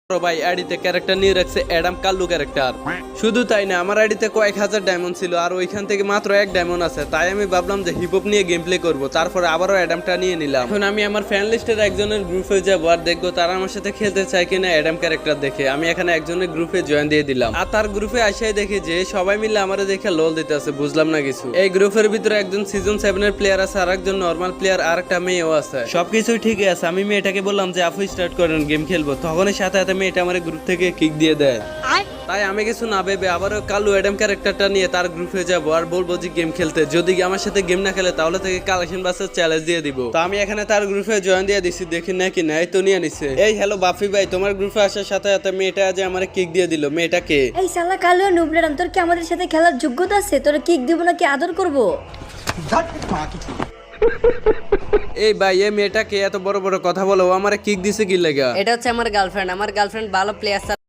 ভাই আইডিতে ক্যারেক্টার নিয়ে রাখছে অ্যাডাম কাল্লু ক্যারেক্টার। শুধু তাই না, আমার আইডিতে কয়েক হাজার ডায়মন্ড ছিল আর ওইখান থেকে মাত্র এক ডায়মন্ড আছে। তাই আমি ভাবলাম যে হিপ হপ নিয়ে গেম প্লে করবো, তারপরে আবারও অ্যাডামটা নিয়ে নিলাম। এখন আমি আমার ফ্যান লিস্টের একজনের গ্রুপে যাবো আর দেখবো তারা আমার সাথে খেলতে চায় কিনা অ্যাডাম ক্যারেক্টার দেখে। আমি এখানে একজনের গ্রুপে জয়েন দিয়ে দিলাম আর তার গ্রুপে আসাই দেখি যে সবাই মিলে আমার দেখে লোল দিতে আছে, বুঝলাম না কিছু। এই গ্রুপের ভিতরে একজন সিজন 7 এর প্লেয়ার আছে আর একজন নর্মাল প্লেয়ার আর একটা মেয়েও আছে। সবকিছুই ঠিকই আছে। আমি মেয়েটাকে বললাম যে আপু স্টার্ট করেন গেম খেলবো, তখনই সাথে সাথে মেয়েটা আমার গ্রুপ থেকে কিক দিয়ে দেয়। তাই আমি কিছু না ভেবে আবারও কালু অ্যাডাম ক্যারেক্টারটা নিয়ে তার গ্রুপে যাবো আর বলবো যে গেম খেলতে। যদি আমার সাথে গেম না খেলে তাহলে থেকে কালেকশন বাসের চ্যালেঞ্জ দিয়ে দিব। তো আমি এখানে তার গ্রুপে জয়েন দিয়ে দিছি, দেখি নাকি নাই তো নিয়ে নিছে। এই হ্যালো বাফি ভাই, তোমার গ্রুপে আসার সাথে সাথে মেয়েটা যে আমার কিক দিয়ে দিল। মেয়েটা কে? এই শালা কালো নুবলেরাম, তোর কি আমাদের সাথে খেলার যোগ্যতা আছে? তোর কিক দিব নাকি আদর করব? এই ভাই, এই মেয়েটা কে এত বড় বড় কথা বলো? ও আমারে কিক দিছে কি লাগা? এটা হচ্ছে আমার গার্লফ্রেন্ড। আমার গার্লফ্রেন্ড ভালো প্লেয়ার